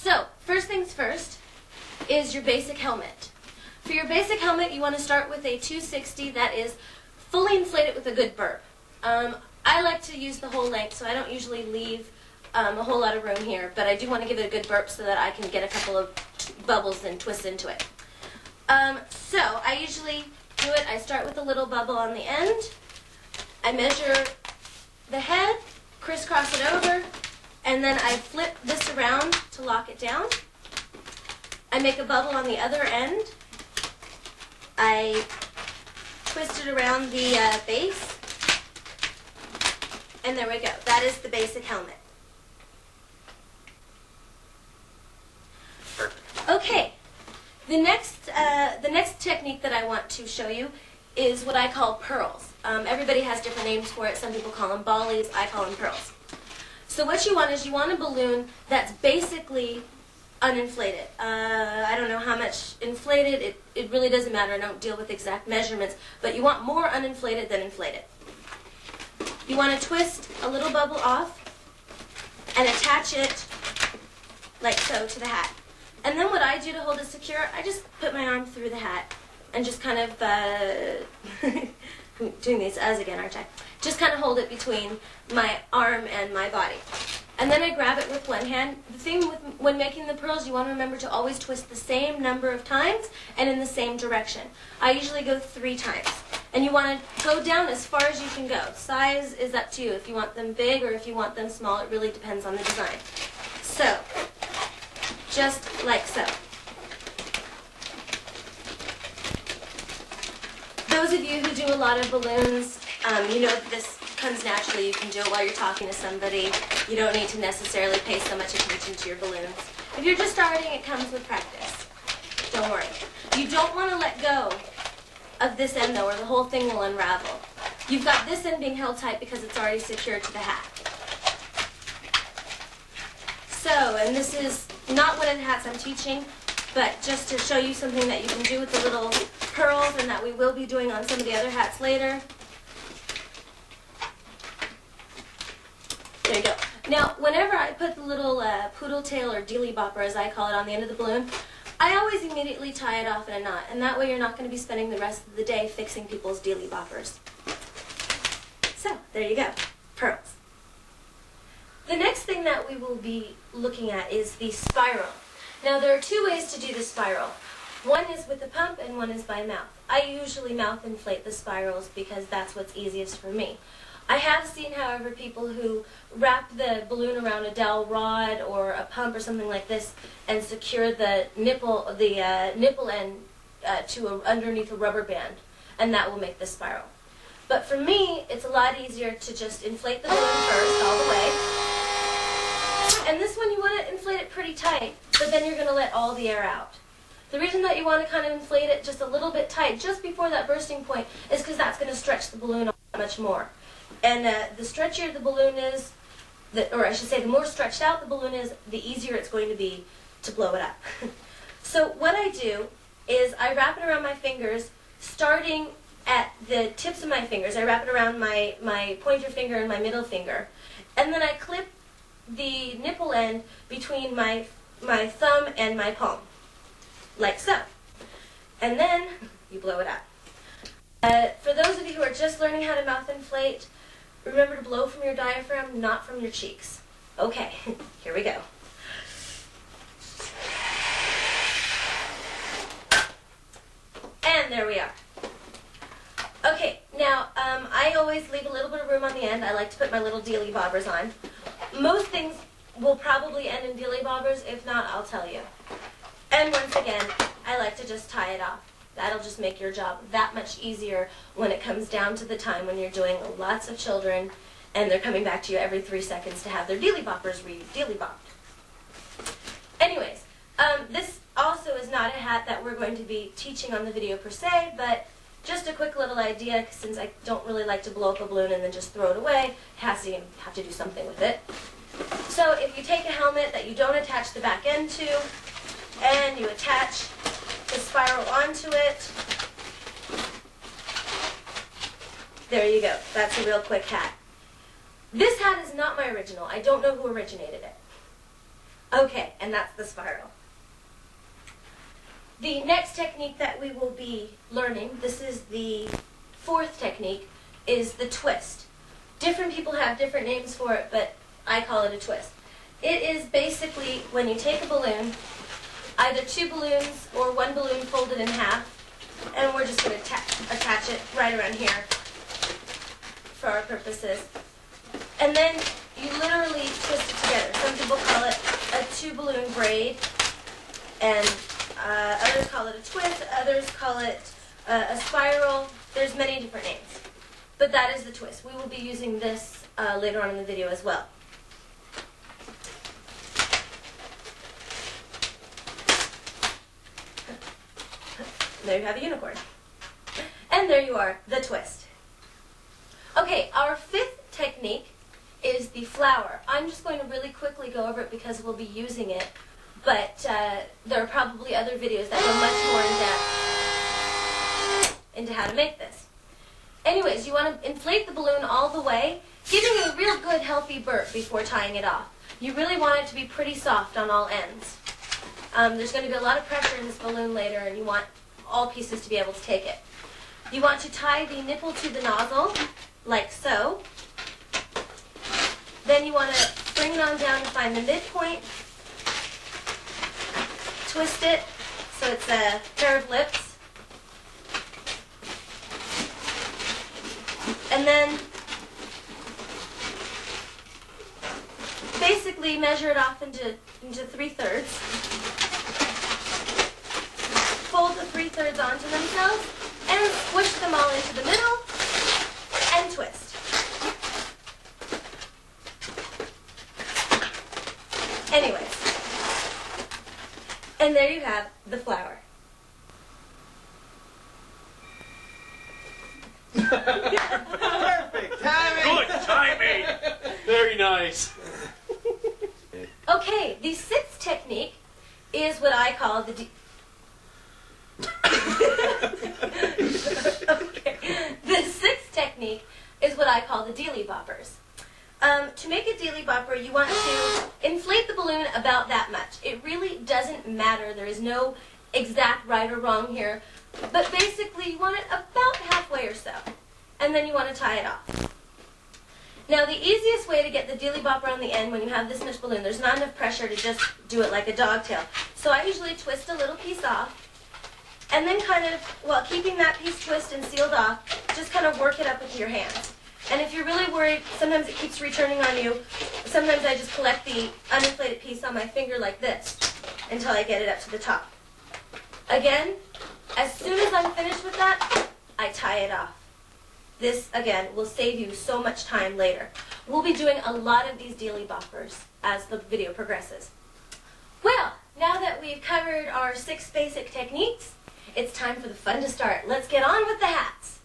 So, first things first is your basic helmet. For your basic helmet, you want to start with a 260 that is fully inflated with a good burp. I like to use the whole length, so I don't usually leave a whole lot of room here, but I do want to give it a good burp so that I can get a couple of bubbles and twist into it. So I usually do it, I start with a little bubble on the end, I measure the head, crisscross it over, and then I flip this around to lock it down. I make a bubble on the other end, I twist it around the base, and there we go. That is the basic helmet. Okay, the next technique that I want to show you is what I call pearls. Everybody has different names for it. Some people call them bollies. I call them pearls. So what you want is you want a balloon that's basically uninflated. I don't know how much inflated. It really doesn't matter. I don't deal with exact measurements. But you want more uninflated than inflated. You want to twist a little bubble off and attach it like so to the hat. And then what I do to hold it secure, I just put my arm through the hat and just kind of, doing these as again, aren't I? Just kind of hold it between my arm and my body. And then I grab it with one hand. The thing when making the pearls, you want to remember to always twist the same number of times and in the same direction. I usually go 3 times. And you want to go down as far as you can go. Size is up to you. If you want them big or if you want them small, it really depends on the design. So, just like so. Those of you who do a lot of balloons, you know that this comes naturally. You can do it while you're talking to somebody. You don't need to necessarily pay so much attention to your balloons. If you're just starting, it comes with practice. Don't worry. You don't want to let go of this end though, or the whole thing will unravel. You've got this end being held tight because it's already secured to the hat. So, and this is not one of the hats I'm teaching, but just to show you something that you can do with the little pearls and that we will be doing on some of the other hats later. There you go. Now, whenever I put the little poodle tail or deely-bopper, as I call it, on the end of the balloon, I always immediately tie it off in a knot, and that way you're not going to be spending the rest of the day fixing people's deely-boppers. So, there you go. Pearls. The next thing that we will be looking at is the spiral. Now, there are 2 ways to do the spiral. One is with the pump and one is by mouth. I usually mouth inflate the spirals because that's what's easiest for me. I have seen, however, people who wrap the balloon around a dowel rod or a pump or something like this and secure the nipple end underneath a rubber band, and that will make the spiral. But for me, it's a lot easier to just inflate the balloon first all the way. And this one you want to inflate it pretty tight, but then you're going to let all the air out. The reason that you want to kind of inflate it just a little bit tight, just before that bursting point, is because that's going to stretch the balloon much more. And the stretchier the balloon is, or I should say the more stretched out the balloon is, the easier it's going to be to blow it up. So what I do is I wrap it around my fingers, starting at the tips of my fingers. I wrap it around my pointer finger and my middle finger. And then I clip the nipple end between my thumb and my palm, like so. And then you blow it up. For those of you who are just learning how to mouth inflate, remember to blow from your diaphragm, not from your cheeks. Okay, here we go. And there we are. Okay, now I always leave a little bit of room on the end. I like to put my little deely-bobbers on. Most things will probably end in deely-bobbers. If not, I'll tell you. And once again, I like to just tie it off. That'll just make your job that much easier when it comes down to the time when you're doing lots of children and they're coming back to you every 3 seconds to have their deely-boppers re-deely-bopped. Anyways, this also is not a hat that we're going to be teaching on the video per se, but just a quick little idea, since I don't really like to blow up a balloon and then just throw it away, have to do something with it. So if you take a helmet that you don't attach the back end to, and you attach the spiral onto it, there you go. That's a real quick hat. This hat is not my original. I don't know who originated it. Okay, and that's the spiral. The next technique that we will be learning, this is the fourth technique, is the twist. Different people have different names for it, but I call it a twist. It is basically when you take a balloon, either two balloons or one balloon folded in half, and we're just going to attach it right around here for our purposes. And then you literally twist it together. Some people call it a two-balloon braid, and others call it a twist, others call it a spiral. There's many different names. But that is the twist. We will be using this later on in the video as well. There you have a unicorn. And there you are, the twist. Okay, our fifth technique is the flower. I'm just going to really quickly go over it because we'll be using it, but there are probably other videos that go much more in depth into how to make this. Anyways, you want to inflate the balloon all the way, giving it a real good healthy burp before tying it off. You really want it to be pretty soft on all ends. There's going to be a lot of pressure in this balloon later, and you want all pieces to be able to take it. You want to tie the nipple to the nozzle, like so. Then you want to bring it on down to find the midpoint, twist it so it's a pair of lips, and then basically measure it off into 3/3. Fold the 3/3 onto themselves and squish them all into the middle and twist. Anyways, and there you have the flower. Perfect timing! Good timing! Very nice. Okay, the sixth technique is what I call the The sixth technique is what I call the Deels-Boppers. To make a Deels-Bopper, you want to inflate the balloon about that much. It really doesn't matter. There is no exact right or wrong here. But basically, you want it about halfway or so. And then you want to tie it off. Now, the easiest way to get the Deels-Bopper on the end when you have this much balloon, there's not enough pressure to just do it like a dogtail. So I usually twist a little piece off. And then kind of, while keeping that piece twisted and sealed off, just kind of work it up with your hands. And if you're really worried, sometimes it keeps returning on you. Sometimes I just collect the uninflated piece on my finger like this until I get it up to the top. Again, as soon as I'm finished with that, I tie it off. This, again, will save you so much time later. We'll be doing a lot of these Deels-Boppers as the video progresses. Well, now that we've covered our 6 basic techniques, it's time for the fun to start. Let's get on with the hats.